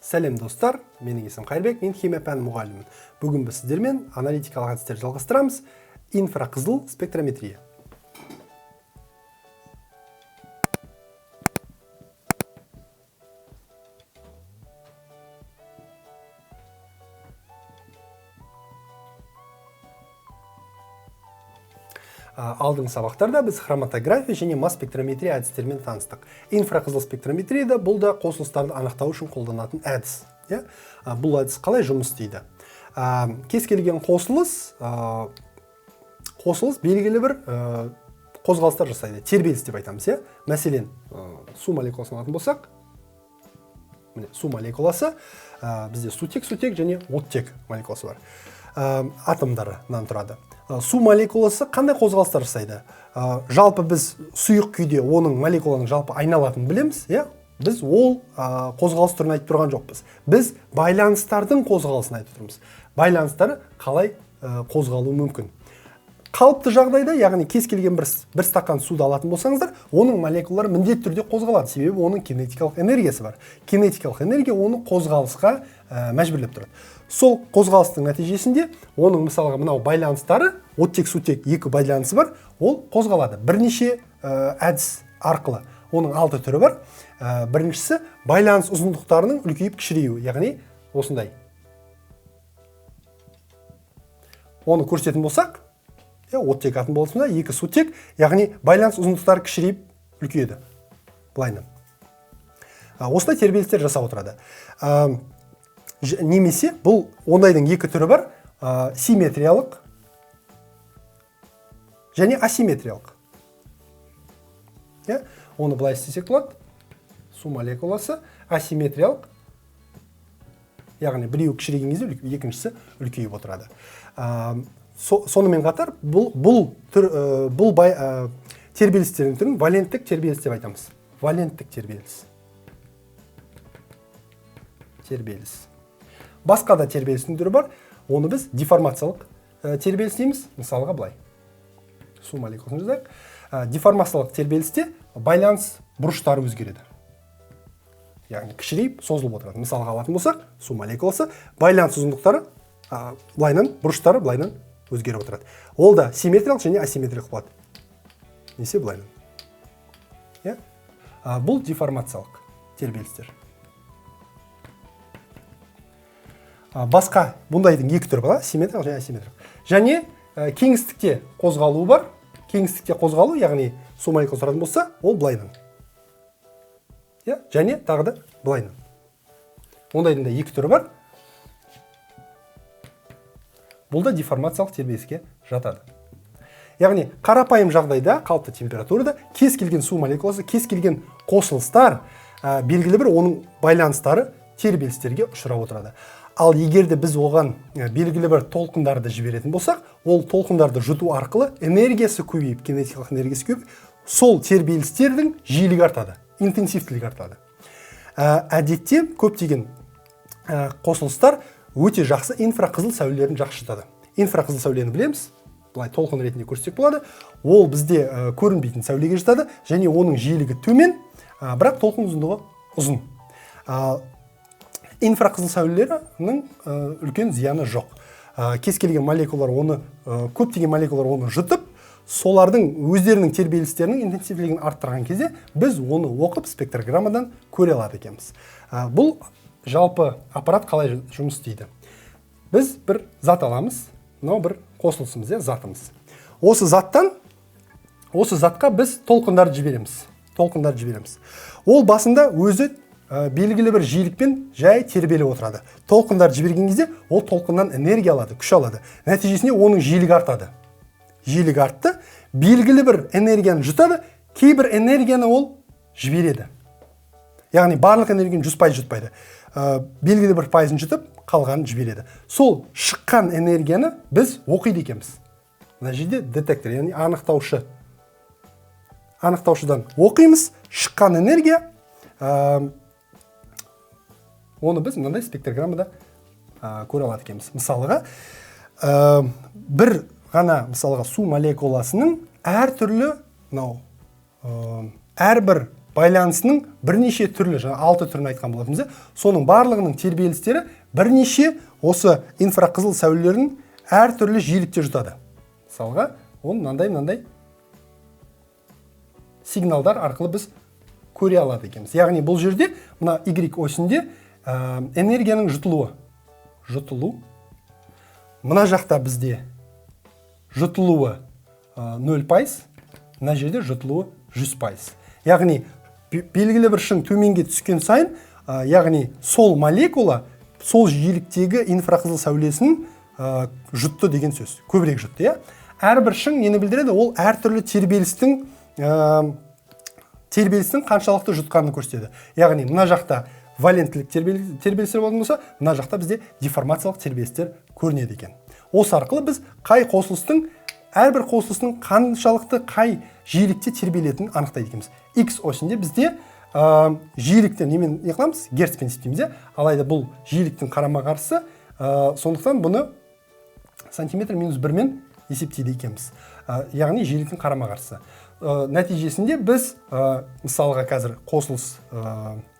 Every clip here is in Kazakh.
Сәлем достар, менің есім Қайырбек, мен химия пәні мұғалімімін. Бүгін біз сіздермен аналитикалық әдістерді жалғастырамыз. Инфрақызыл спектрометрия. Алдыңғы сабақтарда біз хроматография және масс спектрометрия әдістермен таныстық. Инфрақызыл спектрометрияда бұл да қосылыстарды анықтау үшін қолданатын әдіс. Бұл әдіс қалай жұмыс істейді? Кез келген қосылыс белгілі бір қозғалыстар жасайды. Тербеліс деп айтамыз. Мәселен, су молекуласын алатын болсақ, су молекуласы, бізде сутек және оттек молекуласы бар. Атомдарынан тұрады. Су молекуласы қандай қозғалыстар жасайды? Жалпы біз сұйық күйде оның молекуланың жалпы айналатынын білеміз, біз ол қозғалыс түрін айтып тұрған жоқпыз. Біз байланыстардың қозғалысын айтып тұрмыз. Байланыстары қалай қозғалуы мүмкін? Қалыпты жағдайда, яғни кез келген бір стакан суды алатын болсаңыздар, оның молекулалары міндетті түрде қозғалады, себебі оның кинетикалық энергиясы бар. Кинетикалық энергия оны қозғалысқа мәжбүрлеп тұрады. Сол қозғалыстың нәтижесінде оның мысалға мынау байланыстары, оттек-сутек екі байланысы бар, ол қозғалады. Бірнеше әдіс арқылы. Оның 6 түрі бар. Біріншісі байланыс ұзындықтарының үлкейіп кішіреюі, яғни осындай. Оны көрсететін болсақ, оттек атын болысында екі сутек, яғни байланыс ұзындықтары кішірейіп үлкейеді. Былайынан. Осындай тербелістер жасап отырады. Немесе бұл ондайдың екі түрі бар, симметриялық және асимметриялық. Оны былай істесек болады. Су молекуласы асимметриялық, яғни біреуі кішірейген кезде екіншісі үлкейіп отырады. Сонымен қатар бұл тербелістердің түрін валенттік тербеліс деп айтамыз. Валенттік тербеліс. Басқа да тербелістің түрі бар. Оны біз деформациялық тербеліс дейміз. Мысалға былай. Су молекуласын жазайық. Деформациялық тербелісте байланыс бұрыштары өзгереді. Яғни кішірейіп, созылып отырады. Мысалға алатын болсақ, су молекуласы байланыс ұзындықтары былайынан, бұрыштары былайынан өзгеріп отырады. Ол да симметриялық және асимметриялық болады. Несе былайынан. Бұл деформациялық тербелістер. Басқа бұндайдың екі түрі бар, симметриялық және асимметриялық. Және кеңістікте қозғалуы бар. Кеңістікте қозғалу, яғни су молекуласы тұратын болса, ол былайынан. Және тағы да былайынан. Ондайдың да екі түрі бар. Бұл да деформациялық тербеліске жатады. Яғни қарапайым жағдайда, қалыпты температурада кез келген су молекуласы, кез келген қосылыстар белгілі бір оның байланыстары тербелістерге ұшырап отырады. Ал егерде біз оған белгілі бір толқындарды жіберетін болсақ, ол толқындарды жұту арқылы энергиясы көбейіп, кинетикалық энергиясы көбейіп, сол тербелістердің жиілігі артады, интенсивтілігі артады. Әдетте көптеген қосылыстар өте жақсы инфрақызыл сәулелерін жақсы жұтады. Инфрақызыл сәулені білеміз, былай толқын ретінде көрсетсек болады. Ол бізде көрінбейтін сәулеге жатады және оның жиілігі төмен, бірақ толқын ұзындығы ұзын. Инфрақызыл сәулелерінің үлкен зияны жоқ. Кез келген молекулалар оны, көптеген молекулалар оны жұтып, солардың өздерінің тербелістерінің интенсивтілігін арттырған кезде біз оны оқып спектрограммадан көре алады екенбіз. Бұл жалпы аппарат қалай жұмыс істейді? Біз бір зат аламыз, мынау бір қосылысымыз, затымыз. Осы затқа біз толқындарды жібереміз. Ол басында өзі белгілі бір жиілікпен жай тербеліп отырады. Толқындар жіберген кезде ол толқыннан энергия алады, күш алады. Нәтижесінде оның жиілігі артады. Жиілігі артты, белгілі бір энергияны жұтады, кейбір энергияны ол жібереді. Яғни барлық энергияны 100% жұтпайды. Белгілі бір пайызын жұтып, қалғанын жібереді. Сол шыққан энергияны біз оқиды екенбіз. Мына жерде детектор, яғни анықтаушыдан оқимыз, шыққан энергия, оны біз мынандай спектрограммада көре алады екенбіз. Мысалға, бір ғана мысалға су молекуласының әртүрлі әрбір байланысының бірнеше түрлі, жаңа 6 түрін айтқан болатынбыз. Соның барлығының тербелістері бірнеше осы инфрақызыл сәулелердің әртүрлі жиілікте жұтады. Мысалға, ол мынандай сигналдар арқылы біз көре алады екенбіз. Яғни бұл жерде мына Y осінде энергияның жұтылу. Мына жақта бізде жұтылуы 0%, мына жерде жұтылуы 100%. Яғни белгілі бір шың төменге түскен сайын, яғни сол молекула сол жиіліктегі инфрақызыл сәулесін жұтты деген сөз. Көбірек жұтты, иә? Әрбір шың нені білдіреді? Ол әртүрлі тербелістің қаншалықты жұтқанын көрсетеді. Яғни мына жақта валенттілік тербелістер болатын болса, мына жақта бізде деформациялық тербелістер көрінеді екен. Осы арқылы біз әрбір қосылыстың қаншалықты қай жиілікте тербелетінін анықтайды екенбіз. X осінде бізде жиіліктен немен не қыламыз? Герцпен есептейміз. Алайда бұл жиіліктің қарама-қарсы, сондықтан бұны сантиметр минус 1-мен есептейді екенбіз. Яғни жиіліктің қарама-қарсы. Нәтижесінде біз мысалға қазір қосылыс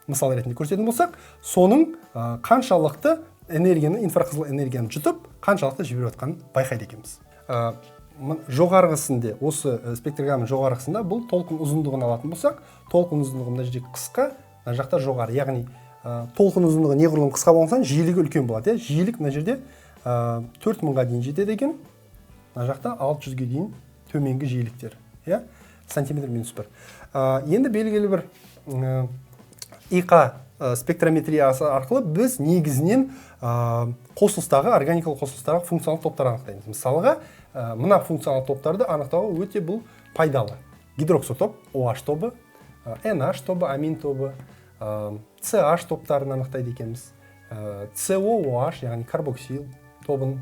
мысал ретінде көрсететін болсақ, соның қаншалықты инфрақызыл энергияны жұтып, қаншалықты жіберіп жатқанын байқайды екенбіз. Жоғарғысында, осы спектрограммның жоғарғысында бұл толқын ұзындығын алатын болсақ, толқын ұзындығы мына жерде қысқа, мына жақта жоғары. Яғни толқын ұзындығы неғұрлым қысқа болған жиілігі үлкен болады. Жиілік мына жерде 4000-ға дейін жетеді екен. Мына жақта 600-ге дейін төменгі жиіліктер. Сантиметр минус 1. Енді белгілі бір ИК спектрометриясы арқылы біз негізінен қосылыстағы, органикалық қосылыстағы функционалдық топтар анықтаймыз. Мысалға, мына функционалдық топтарды анықтауы өте бұл пайдалы. Гидроксотоп, OH тобы, NH тобы, амин тобы, CH топтарын анықтайды екенбіз. COOH, яғни карбоксил тобын,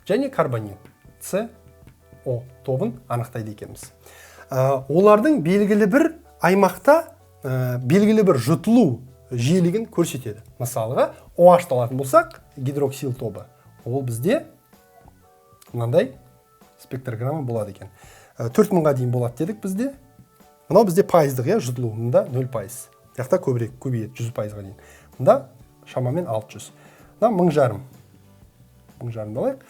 және карбонил, CO тобын анықтайды екенбіз. Олардың белгілі бір аймақта белгілі бір жұтылу жиілігін көрсетеді. Мысалға, OH алатын болсақ, гидроксил тобы. Ол бізде мынандай спектрограмма болады екен. 4000-ға дейін болады дедік бізде. Мынау бізде пайыздық, жұтылу. Мұнда 0%. Яқта көбейеді 100%-ға дейін. Мұнда шамамен 600. Мұнда 1000 болайық.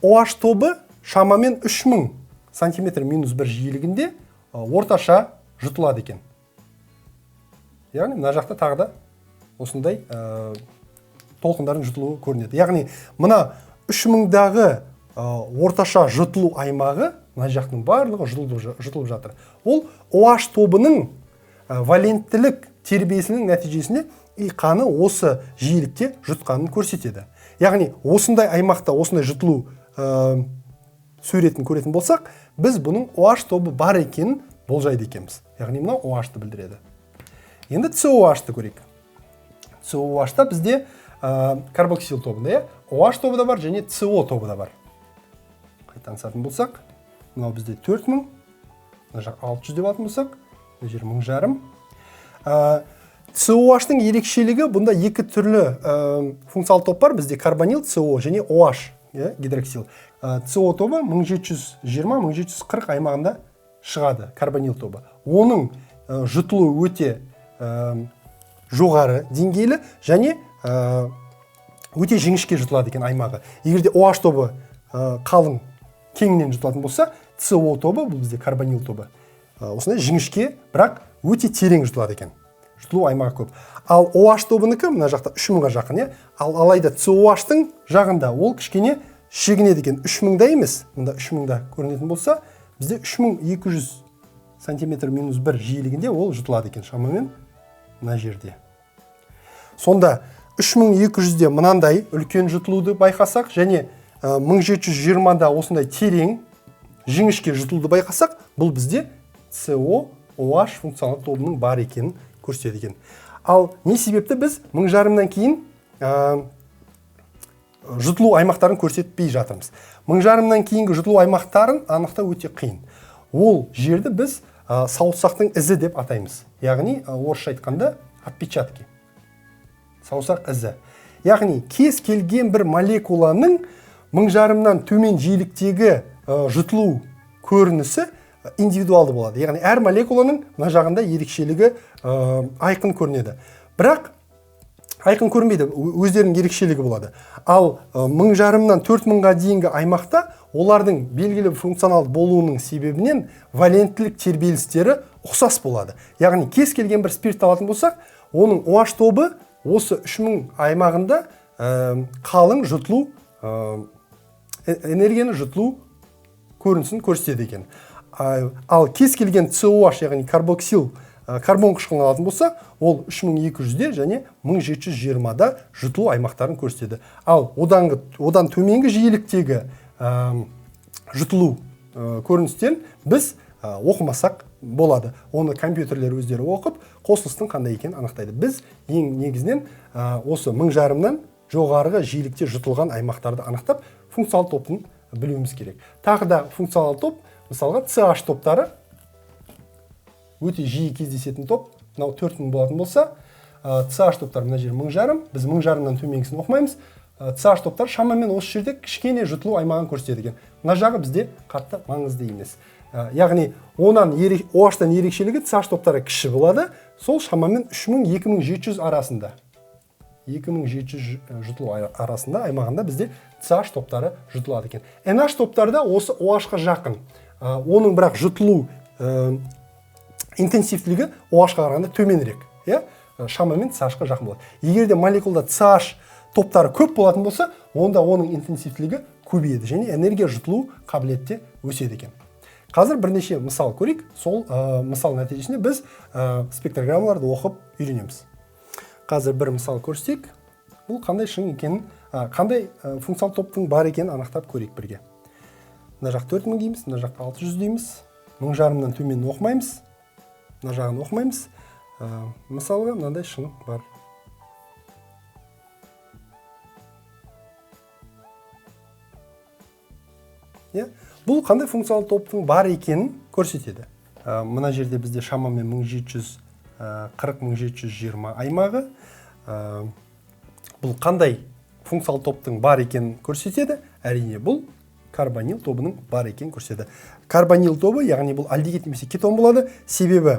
OH тобы шамамен 3000 сантиметр минус 1 жиілігінде орташа жұтылады екен. Яғни, мына жақта тағы да осындай толқындардың жұтылуы көрінеді. Яғни, мына 3000-дағы орташа жұтылу аймағы, мына жақтың барлығы жұтылып жатыр. Ол OH тобының валенттілік тербелісінің нәтижесінде ИК-ны осы жиілікте жұтқанын көрсетеді. Яғни, осындай аймақта осындай жұтылу суретін көретін болсақ, біз бұның OH тобы бар екенін болжайды екенбіз. Яғни, мына OH-ты білдіреді. Енді COH-ты көрейік. COH-та бізде карбоксил тобында, OH тобы да бар, және CO тобы да бар. Қайтансатын болсақ, мынау бізде 4000, мына жақ 600 деп алатын болсақ, мына жер 1500. COH-тың ерекшелігі, бұнда екі түрлі функциялы топ бар, бізде карбонил, CO және OH, гидроксил. CO тобы 1720-1740 аймағында шығады, карбонил тобы. Оның жұтылуы өте жоғары деңгейлі және өте жіңішке жұтылады екен аймағы. Егерде OH тобы қалың кеңінен жұтылатын болса, CO тобы, бұл бізде карбонил тобы, осындай жіңішке, бірақ өте терең жұтылады екен. Жұтылу аймағы көп. Ал OH тобынікі мына жақта 3000-ға жақын, алайда COH-тың жағында ол кішкене шегінеді екен. 3000-да емес, мұнда 3000-да көрінетін болса, бізде 3200 сантиметр минус 1 жиілігінде ол жұтылады екен шамамен мына жерде. Сонда 3200-де мынандай үлкен жұтылуды байқасақ, және 1720-да осындай терең, жіңішке жұтылуды байқасақ, бұл бізде CO-OH функционалдық тобының бар екенін көрсетеді екен. Ал не себепті біз 1000-дан кейін жұтылу аймақтарын көрсетпей жатырмыз? 1000-дан кейінгі жұтылу аймақтарын анықтау өте қиын. Ол жерді біз саусақтың ізі деп атаймыз. Яғни, орысша айтқанда отпечатки. Саусақ ізі. Яғни, кез келген бір молекуланың 1000-дан төмен жиіліктегі жұтылу көрінісі индивидуалды болады. Яғни әр молекуланың мына жағында ерекшелігі айқын көрінеді. Бірақ айқын көрінбейді, өздерінің ерекшелігі болады. Ал 1000-жарымнан 4000-ға дейінгі аймақта олардың белгілі функционал болуының себебінен валенттілік тербелістері ұқсас болады. Яғни кез келген бір спирт алатын болсақ, оның OH тобы осы 3000 аймағында қалың жұтылу, энергияны жұтылу көрінісін көрсетеді екен. Ал кез келген COH, яғни карбоксил, карбон қышқылын алатын болса, ол 3200-де және 1720-да жұтылу аймақтарын көрсетеді. Ал одан төменгі жиіліктегі жұтылу көріністен біз оқымасақ болады. Оны компьютерлер өздері оқып, қосылыстың қандай екенін анықтайды. Біз ең негізінен осы 1000-жарымнан жоғарғы жиілікте жұтылған аймақтарды анықтап, функционал топтың білуіміз керек. Тағы да функционал топ, мысалға CH топтары өте жиі кездесетін топ. Мынау 4000 болатын болса, CH топтар мына жер 1000-жарым, біз 1000-жарымнан төменгісін оқымаймыз. CH топтар шамамен осы жерде кішкене жұтылу аймағын көрсетеді екен. Мына жағы бізде қатты маңызды емес. Яғни OH-тан ерекшелігі CH топтары кіші болады, сол шамамен 3000-2700 арасында. 2700 жұтылу арасында аймағында бізде CH топтары жұтылады екен. NH топтарда осы OH-қа жақын. Оның бірақ жұтылу интенсивтілігі OH-қа қарағанда төменірек. Шамамен CH-қа жақын болады. Егер де молекулда CH топтары көп болатын болса, онда оның интенсивтілігі көбейеді және энергия жұтылу қабілетте өседі екен. Қазір бірнеше мысал көрейік. Сол мысал нәтижесінде біз спектрограммаларды оқып үйренеміз. Қазір бір мысал көрсетейік. Бұл қандай шың екенін, қандай функционал топтың бар екенін анықтап көрейік бірге. Мына жақ 4000 дейміз, мына жақта 600 дейміз. 1000-жарымнан төмен оқымаймыз. Мына жағын оқымаймыз. Мысалға мынандай шың бар. Бұл қандай функционал топтың бар екенін көрсетеді. Мына жерде бізде шамамен 1740-1720 аймағы. Бұл қандай функционал топтың бар екенін көрсетеді. Әрине бұл карбонил тобының бар екенін көрсетеді. Карбонил тобы, яғни бұл альдегид немесе кетон болады. Себебі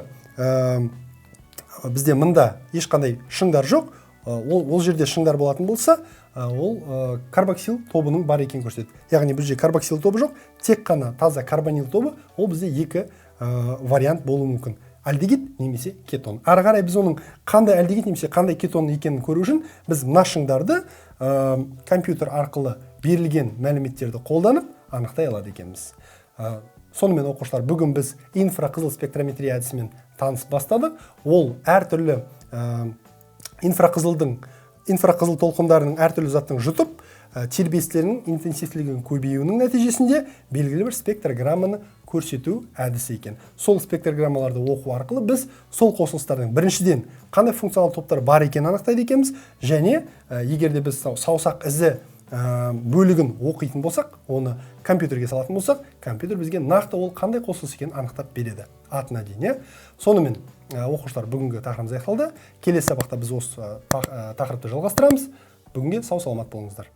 бізде мында ешқандай шыңдар жоқ. Ол жерде шыңдар болатын болса, ол карбоксил тобының бар екенін көрсетеді. Яғни бізде карбоксил тобы жоқ, тек қана таза карбонил тобы, ол бізде екі вариант болуы мүмкін. Альдегид немесе кетон. Ары қарай біз оның қандай альдегид немесе қандай кетон екенін көру үшін біз мына шыңдарды компьютер арқылы берілген мәліметтерді қолданып анықтай алады екенбіз. Сонымен оқушылар, бүгін біз инфрақызыл спектрометрия әдісімен таныс бастадық. Ол әртүрлі инфрақызыл толқындарының әртүрлі заттың жұтып, тербелістерінің интенсивтілігінің көбеюінің нәтижесінде белгілі бір спектрограмманы көрсету әдісі екен. Сол спектрограммаларды оқу арқылы біз сол қосылыстардың біріншіден қандай функционал топтар бар екенін анықтайды екенбіз, және егер де біз саусақ ізі бөлігін оқитын болсақ, оны компьютерге салатын болсақ, компьютер бізге нақты ол қандай қосылыс екенін анықтап береді атына дейін. Сонымен оқушылар, бүгінгі тақырыбымыз аяқталды. Келесі сабақта біз осы тақырыпты жалғастырамыз. Бүгінге сау саламат болыңыздар.